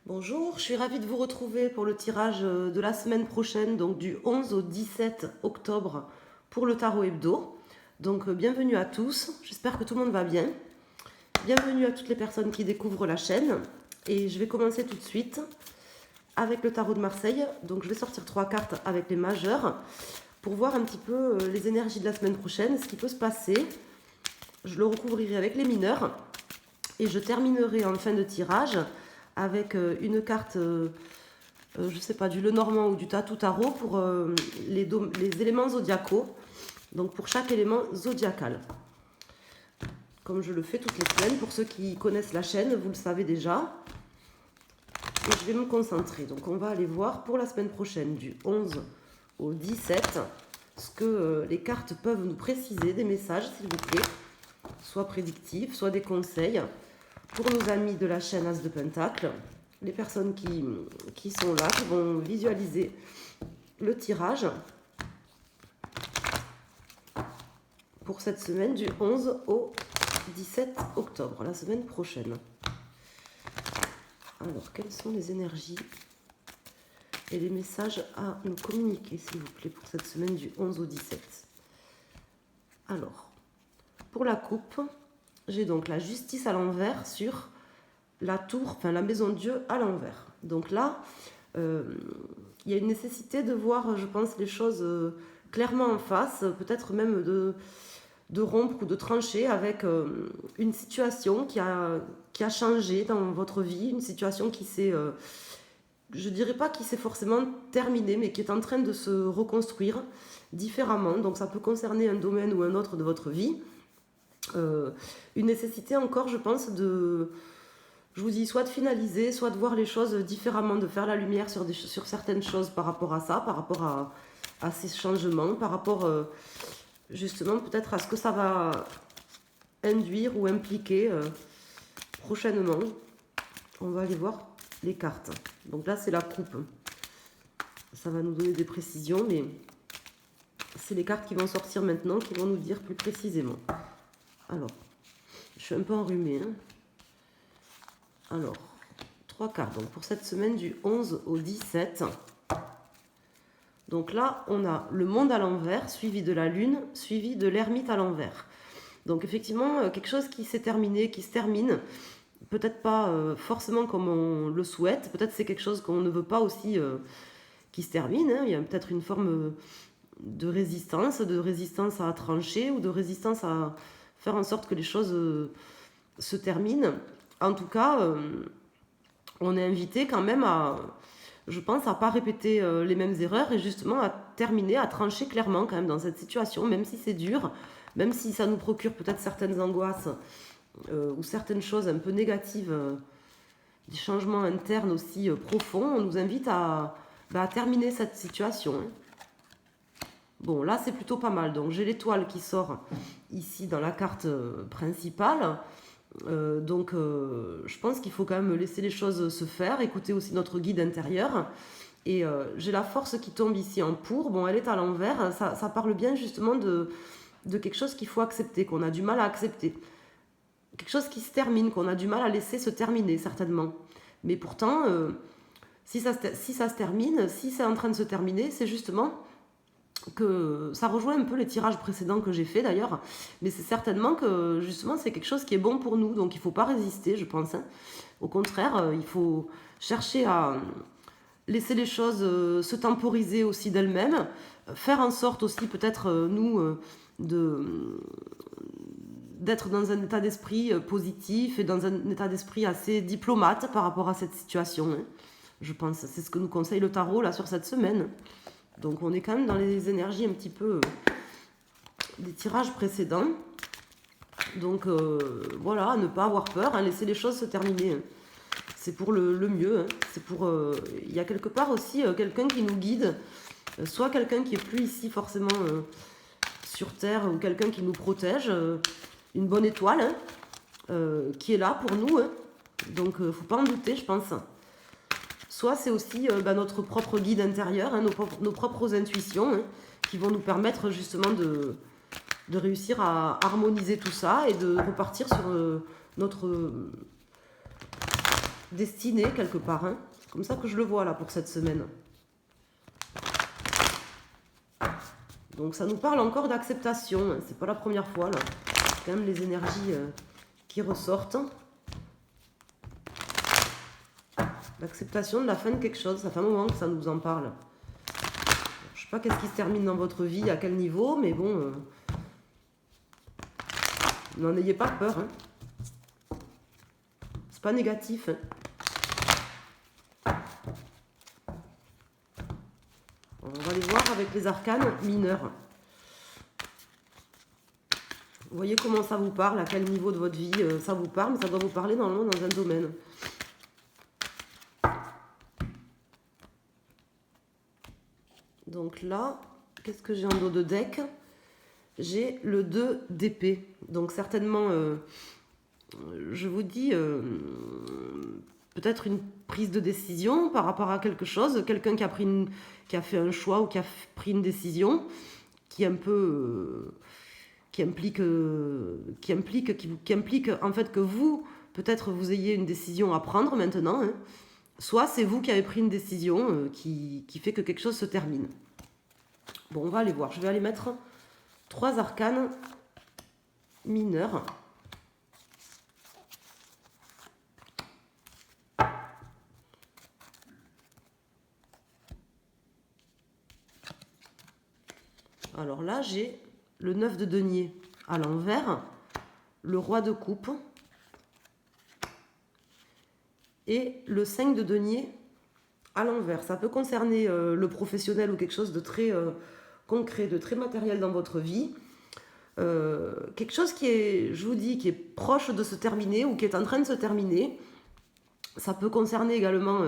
Bonjour, je suis ravie de vous retrouver pour le tirage de la semaine prochaine, donc du 11 au 17 octobre pour le tarot hebdo. Donc bienvenue à tous, j'espère que tout le monde va bien. Bienvenue à toutes les personnes qui découvrent la chaîne. Et je vais commencer tout de suite avec le tarot de Marseille. Donc je vais sortir 3 cartes avec les majeurs pour voir un petit peu les énergies de la semaine prochaine, ce qui peut se passer. Je le recouvrirai avec les mineurs et je terminerai en fin de tirage avec une carte, je sais pas, du Lenormand ou du Tatou Tarot pour les éléments zodiacaux, donc pour chaque élément zodiacal. Comme je le fais toutes les semaines, pour ceux qui connaissent la chaîne, vous le savez déjà. Et je vais me concentrer. Donc on va aller voir pour la semaine prochaine, du 11 au 17, ce que les cartes peuvent nous préciser, des messages s'il vous plaît, soit prédictifs, soit des conseils, pour nos amis de la chaîne As de Pentacle, les personnes qui sont là, qui vont visualiser le tirage pour cette semaine du 11 au 17 octobre, la semaine prochaine. Alors, quelles sont les énergies et les messages à nous communiquer, s'il vous plaît, pour cette semaine du 11 au 17? Alors, pour la coupe, j'ai donc la justice à l'envers sur la tour, enfin la maison de Dieu à l'envers. Donc là, il y a une nécessité de voir, je pense, les choses clairement en face, peut-être même de rompre ou de trancher avec une situation qui a changé dans votre vie, une situation qui s'est, je dirais pas qui s'est forcément terminée, mais qui est en train de se reconstruire différemment. Donc ça peut concerner un domaine ou un autre de votre vie. Une nécessité encore, je pense, je vous dis, soit de finaliser, soit de voir les choses différemment, de faire la lumière sur certaines choses par rapport à ça, par rapport à ces changements, par rapport justement peut-être à ce que ça va induire ou impliquer prochainement. On va aller voir les cartes. Donc là, c'est la coupe. Ça va nous donner des précisions, mais c'est les cartes qui vont sortir maintenant qui vont nous dire plus précisément. Alors, je suis un peu enrhumée. Alors, 3 cartes donc pour cette semaine du 11 au 17. Donc là, on a le monde à l'envers, suivi de la lune, suivi de l'ermite à l'envers. Donc effectivement, quelque chose qui s'est terminé, qui se termine, peut-être pas forcément comme on le souhaite, peut-être c'est quelque chose qu'on ne veut pas aussi qui se termine. Il y a peut-être une forme de résistance à trancher ou de résistance à faire en sorte que les choses se terminent. En tout cas, on est invité quand même à, je pense, à pas répéter les mêmes erreurs et justement à terminer, à trancher clairement quand même dans cette situation, même si c'est dur, même si ça nous procure peut-être certaines angoisses ou certaines choses un peu négatives, des changements internes aussi profonds, on nous invite à terminer cette situation. Bon, là, c'est plutôt pas mal. Donc, j'ai l'étoile qui sort ici dans la carte principale. Donc, je pense qu'il faut quand même laisser les choses se faire, écouter aussi notre guide intérieur. Et j'ai la force qui tombe ici en pour. Bon, elle est à l'envers. Ça parle bien justement de quelque chose qu'il faut accepter, qu'on a du mal à accepter. Quelque chose qui se termine, qu'on a du mal à laisser se terminer, certainement. Mais pourtant, si ça se termine, si c'est en train de se terminer, c'est justement que ça rejoint un peu les tirages précédents que j'ai fait d'ailleurs, mais c'est certainement que justement c'est quelque chose qui est bon pour nous, donc il ne faut pas résister, je pense. Au contraire, il faut chercher à laisser les choses se temporiser aussi d'elles-mêmes, faire en sorte aussi peut-être nous d'être dans un état d'esprit positif et dans un état d'esprit assez diplomate par rapport à cette situation. Je pense, c'est ce que nous conseille le tarot là sur cette semaine. Donc on est quand même dans les énergies un petit peu des tirages précédents. Donc voilà, ne pas avoir peur, laisser les choses se terminer. C'est pour le mieux. C'est pour. Il y a quelque part aussi quelqu'un qui nous guide, soit quelqu'un qui est plus ici forcément sur Terre, ou quelqu'un qui nous protège, une bonne étoile qui est là pour nous. Donc faut pas en douter, je pense. Soit c'est aussi notre propre guide intérieur, nos propres intuitions qui vont nous permettre justement de réussir à harmoniser tout ça et de repartir sur notre destiné quelque part. Hein. C'est comme ça que je le vois là pour cette semaine. Donc ça nous parle encore d'acceptation. Hein. C'est pas la première fois là. C'est quand même les énergies qui ressortent. L'acceptation de la fin de quelque chose. Ça fait un moment que ça nous en parle. Je sais pas qu'est-ce qui se termine dans votre vie, à quel niveau, mais bon... n'en ayez pas peur. Hein. C'est pas négatif. Hein. On va aller voir avec les arcanes mineurs. Vous voyez comment ça vous parle, à quel niveau de votre vie ça vous parle, mais ça doit vous parler normalement dans un domaine. Donc là, qu'est-ce que j'ai en dos de deck? J'ai le 2 d'épée. Donc certainement, je vous dis, peut-être une prise de décision par rapport à quelque chose. Quelqu'un qui a fait un choix ou qui a pris une décision qui est un peu... qui implique en fait que vous, peut-être vous ayez une décision à prendre maintenant. Hein. Soit c'est vous qui avez pris une décision qui fait que quelque chose se termine. Bon, on va aller voir. Je vais aller mettre 3 arcanes mineurs. Alors là, j'ai le 9 de denier à l'envers, le roi de coupe et le 5 de denier à l'envers. Ça peut concerner le professionnel ou quelque chose de très concret, de très matériel dans votre vie. Quelque chose qui est, je vous dis, qui est proche de se terminer ou qui est en train de se terminer. Ça peut concerner également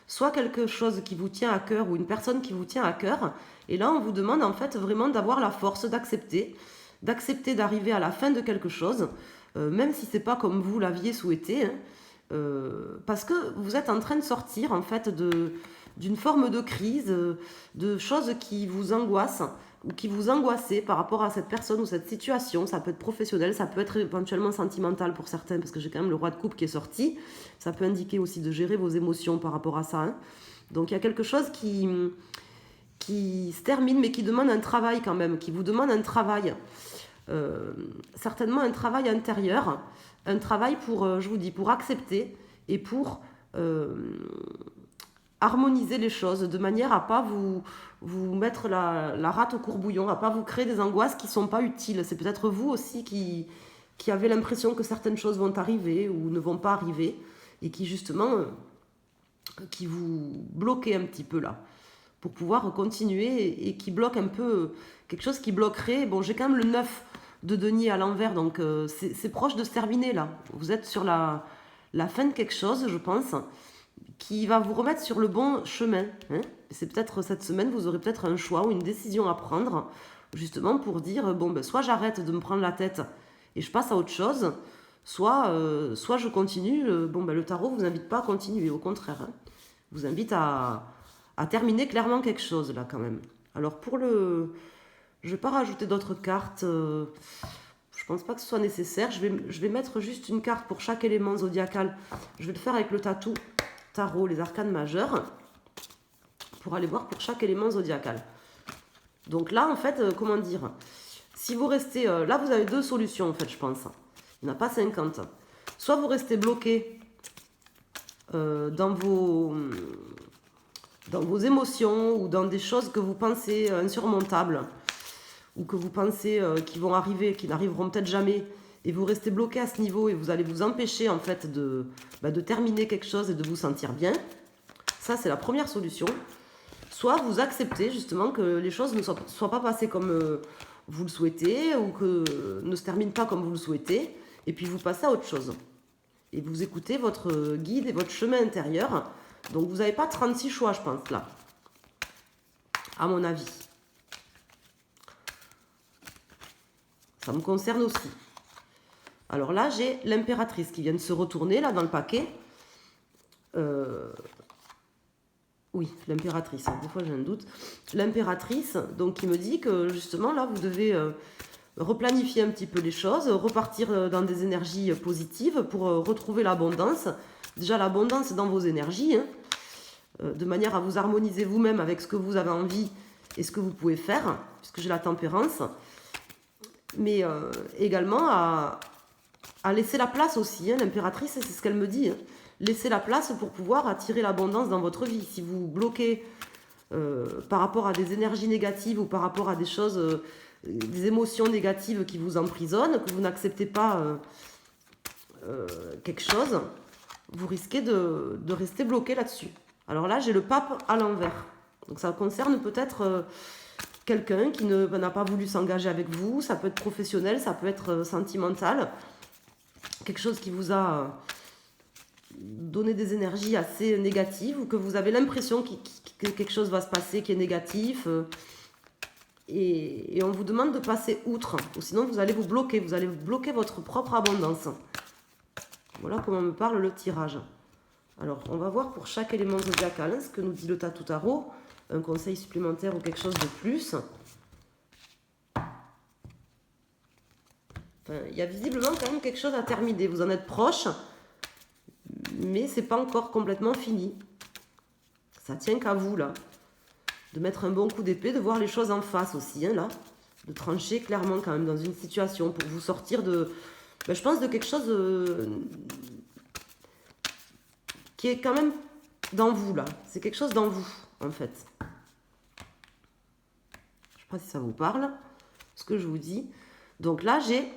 soit quelque chose qui vous tient à cœur ou une personne qui vous tient à cœur. Et là, on vous demande en fait vraiment d'avoir la force d'accepter d'arriver à la fin de quelque chose, même si c'est pas comme vous l'aviez souhaité, hein, parce que vous êtes en train de sortir en fait d'une forme de crise, de choses qui vous angoissent ou qui vous angoissez par rapport à cette personne ou cette situation. Ça peut être professionnel, ça peut être éventuellement sentimental pour certains, parce que j'ai quand même le roi de coupe qui est sorti. Ça peut indiquer aussi de gérer vos émotions par rapport à ça. Hein. Donc il y a quelque chose qui se termine, mais qui demande un travail quand même, qui vous demande un travail. Certainement un travail intérieur, un travail pour, je vous dis, pour accepter et pour harmoniser les choses de manière à pas vous mettre la rate au courbouillon, à pas vous créer des angoisses qui sont pas utiles. C'est peut-être vous aussi qui avez l'impression que certaines choses vont arriver ou ne vont pas arriver et qui justement qui vous bloquez un petit peu là pour pouvoir continuer et qui bloque un peu quelque chose qui bloquerait. Bon, j'ai quand même le 9 de denier à l'envers, donc c'est proche de se terminer là. Vous êtes sur la fin de quelque chose, je pense, qui va vous remettre sur le bon chemin. Hein. C'est peut-être cette semaine, vous aurez peut-être un choix ou une décision à prendre, justement pour dire, bon, ben, soit j'arrête de me prendre la tête et je passe à autre chose, soit je continue. Bon, ben, le tarot ne vous invite pas à continuer, au contraire. Hein. Vous invite à terminer clairement quelque chose là quand même. Alors pour le... Je ne vais pas rajouter d'autres cartes. Je pense pas que ce soit nécessaire. Je vais mettre juste une carte pour chaque élément zodiacal. Je vais le faire avec le tarot, les arcanes majeures, pour aller voir pour chaque élément zodiacal. Donc là, en fait, comment dire, si vous restez... là, vous avez 2 solutions, en fait, je pense. Il n'y en a pas 50. Soit vous restez bloqué dans vos émotions ou dans des choses que vous pensez insurmontables ou que vous pensez qui vont arriver, qui n'arriveront peut-être jamais, et vous restez bloqué à ce niveau et vous allez vous empêcher en fait de terminer quelque chose et de vous sentir bien. Ça, c'est la première solution. Soit vous acceptez justement que les choses ne soient pas passées comme vous le souhaitez ou que ne se terminent pas comme vous le souhaitez, et puis vous passez à autre chose. Et vous écoutez votre guide et votre chemin intérieur. Donc vous n'avez pas 36 choix, je pense, là. À mon avis. Ça me concerne aussi. Alors là, j'ai l'impératrice qui vient de se retourner, là, dans le paquet. Oui, l'impératrice. Des fois, j'ai un doute. L'impératrice, donc, qui me dit que, justement, là, vous devez replanifier un petit peu les choses, repartir dans des énergies positives pour retrouver l'abondance, déjà l'abondance dans vos énergies, hein, de manière à vous harmoniser vous-même avec ce que vous avez envie et ce que vous pouvez faire, puisque j'ai la tempérance, mais également à laisser la place aussi, hein, l'impératrice, c'est ce qu'elle me dit, hein, laisser la place pour pouvoir attirer l'abondance dans votre vie. Si vous bloquez par rapport à des énergies négatives ou par rapport à des choses, des émotions négatives qui vous emprisonnent, que vous n'acceptez pas quelque chose, vous risquez de rester bloqué là-dessus. Alors là, j'ai le pape à l'envers. Donc ça concerne peut-être quelqu'un qui n'a pas voulu s'engager avec vous. Ça peut être professionnel, ça peut être sentimental. Quelque chose qui vous a donné des énergies assez négatives ou que vous avez l'impression que quelque chose va se passer qui est négatif. Et on vous demande de passer outre. Ou sinon, vous allez vous bloquer votre propre abondance. Voilà comment me parle le tirage. Alors, on va voir pour chaque élément zodiacal ce que nous dit le Tatou Tarot. Un conseil supplémentaire ou quelque chose de plus. Enfin, il y a visiblement quand même quelque chose à terminer. Vous en êtes proche, mais c'est pas encore complètement fini. Ça tient qu'à vous, là. De mettre un bon coup d'épée, de voir les choses en face aussi, hein, là. De trancher clairement quand même dans une situation pour vous sortir de... Ben, je pense de quelque chose qui est quand même dans vous, là. C'est quelque chose dans vous, en fait. Je ne sais pas si ça vous parle, ce que je vous dis. Donc là, j'ai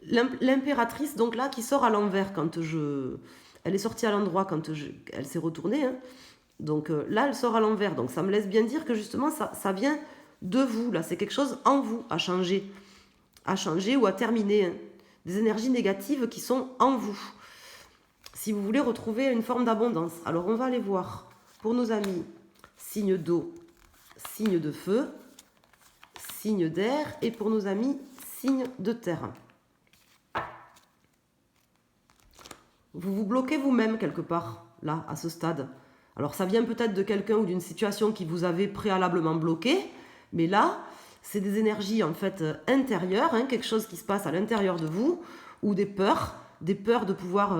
l'impératrice, donc là, qui sort à l'envers quand je... Elle est sortie à l'endroit quand elle s'est retournée. Hein. Donc là, elle sort à l'envers. Donc ça me laisse bien dire que justement, ça vient de vous. Là, c'est quelque chose en vous à changer ou à terminer. Hein. Des énergies négatives qui sont en vous. Si vous voulez retrouver une forme d'abondance. Alors, on va aller voir pour nos amis signe d'eau, signe de feu, signe d'air et pour nos amis signe de terre. Vous vous bloquez vous-même quelque part, là, à ce stade. Alors ça vient peut-être de quelqu'un ou d'une situation qui vous avait préalablement bloqué, mais là, c'est des énergies en fait intérieures, hein, quelque chose qui se passe à l'intérieur de vous, ou des peurs de pouvoir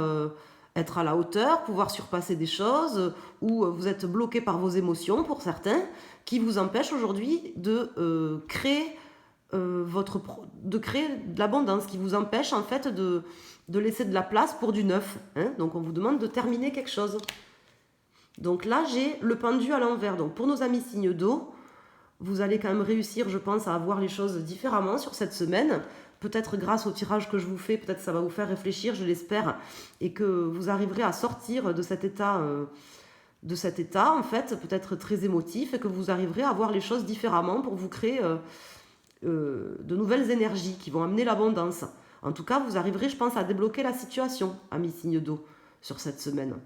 être à la hauteur, pouvoir surpasser des choses, ou vous êtes bloqué par vos émotions pour certains, qui vous empêchent aujourd'hui de créer de l'abondance, qui vous empêche en fait de laisser de la place pour du neuf. Hein. Donc on vous demande de terminer quelque chose. Donc là, j'ai le pendu à l'envers. Donc pour nos amis signes d'eau, vous allez quand même réussir, je pense, à avoir les choses différemment sur cette semaine. Peut-être grâce au tirage que je vous fais, peut-être ça va vous faire réfléchir, je l'espère, et que vous arriverez à sortir de cet état en fait, peut-être très émotif, et que vous arriverez à voir les choses différemment pour vous créer de nouvelles énergies qui vont amener l'abondance. En tout cas, vous arriverez, je pense, à débloquer la situation, amis signes d'eau, sur cette semaine.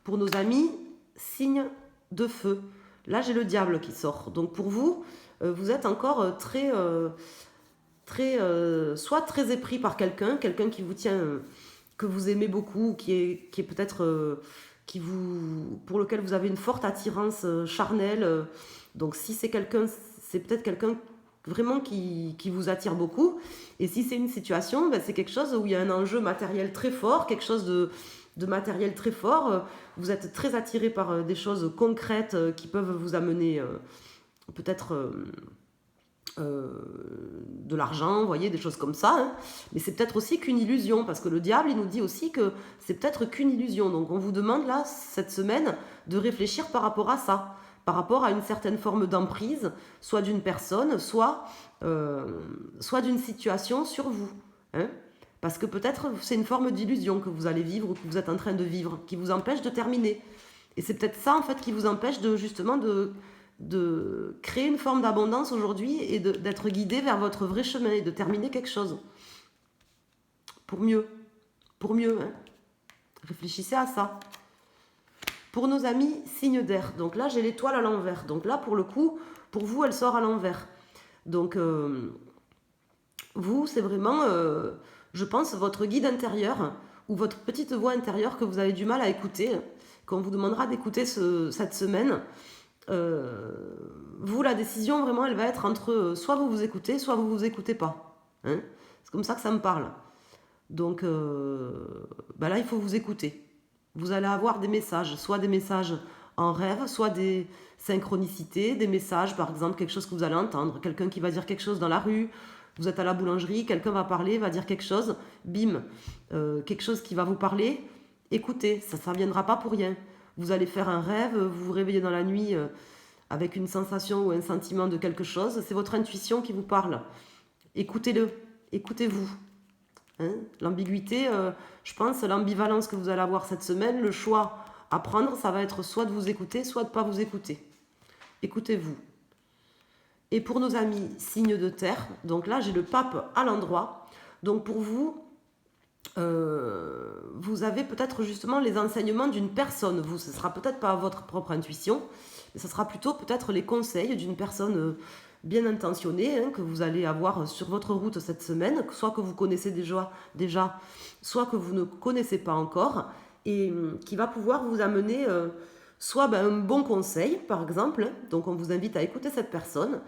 Pour nos amis, signes de feu. Là, j'ai le diable qui sort. Donc pour vous, vous êtes encore soit très épris par quelqu'un qui vous tient, que vous aimez beaucoup, qui est peut-être pour lequel vous avez une forte attirance charnelle. Donc si c'est quelqu'un, c'est peut-être quelqu'un vraiment qui vous attire beaucoup. Et si c'est une situation, ben, c'est quelque chose où il y a un enjeu matériel très fort, quelque chose de matériel très fort. Vous êtes très attiré par des choses concrètes qui peuvent vous amener peut-être de l'argent, vous voyez, des choses comme ça. Hein. Mais c'est peut-être aussi qu'une illusion, parce que le diable, il nous dit aussi que c'est peut-être qu'une illusion. Donc on vous demande là, cette semaine, de réfléchir par rapport à ça, par rapport à une certaine forme d'emprise, soit d'une personne, soit d'une situation sur vous. Hein. Parce que peut-être c'est une forme d'illusion que vous allez vivre ou que vous êtes en train de vivre, qui vous empêche de terminer. Et c'est peut-être ça, en fait, qui vous empêche justement de créer une forme d'abondance aujourd'hui et d'être guidé vers votre vrai chemin et de terminer quelque chose. Pour mieux. Hein. Réfléchissez à ça. Pour nos amis, signe d'air. Donc là, j'ai l'étoile à l'envers. Donc là, pour le coup, pour vous, elle sort à l'envers. Donc, vous, c'est vraiment, je pense, votre guide intérieur ou votre petite voix intérieure que vous avez du mal à écouter, qu'on vous demandera d'écouter cette semaine. Vous, la décision, vraiment, elle va être entre soit vous vous écoutez, soit vous vous écoutez pas. Hein. C'est comme ça que ça me parle. Donc, là, il faut vous écouter. vous allez avoir des messages, soit des messages en rêve, soit des synchronicités, des messages, par exemple, quelque chose que vous allez entendre, quelqu'un qui va dire quelque chose dans la rue, vous êtes à la boulangerie, quelqu'un va parler, va dire quelque chose, bim, quelque chose qui va vous parler, écoutez, ça ne viendra pas pour rien. Vous allez faire un rêve, vous vous réveillez dans la nuit avec une sensation ou un sentiment de quelque chose, c'est votre intuition qui vous parle. Écoutez-le, écoutez-vous. Hein, l'ambiguïté, je pense, l'ambivalence que vous allez avoir cette semaine, le choix à prendre, ça va être soit de vous écouter, soit de ne pas vous écouter. Écoutez-vous. Et pour nos amis signes de terre, donc là j'ai le pape à l'endroit. Donc pour vous, vous avez peut-être justement les enseignements d'une personne. Vous, ce ne sera peut-être pas votre propre intuition, mais ce sera plutôt peut-être les conseils d'une personne bien intentionnée que vous allez avoir sur votre route cette semaine, soit que vous connaissez déjà soit que vous ne connaissez pas encore, et qui va pouvoir vous amener soit un bon conseil, par exemple. Donc on vous invite à écouter cette personne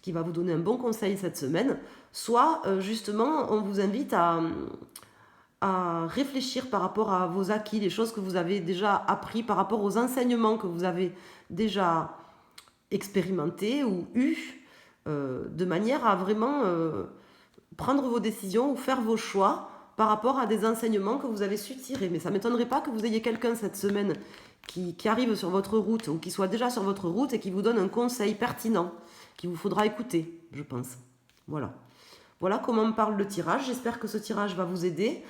qui va vous donner un bon conseil cette semaine, soit justement on vous invite à réfléchir par rapport à vos acquis, les choses que vous avez déjà appris, par rapport aux enseignements que vous avez déjà expérimentés ou eus, de manière à vraiment prendre vos décisions ou faire vos choix par rapport à des enseignements que vous avez su tirer. Mais ça ne m'étonnerait pas que vous ayez quelqu'un cette semaine qui arrive sur votre route ou qui soit déjà sur votre route et qui vous donne un conseil pertinent qu'il vous faudra écouter, je pense. Voilà. Voilà comment me parle le tirage. J'espère que ce tirage va vous aider.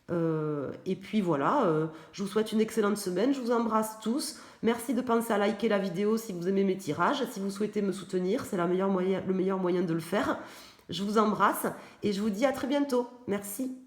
Et puis voilà, je vous souhaite une excellente semaine. Je vous embrasse tous. Merci de penser à liker la vidéo si vous aimez mes tirages. Si vous souhaitez me soutenir, c'est le meilleur moyen de le faire. Je vous embrasse et je vous dis à très bientôt. Merci.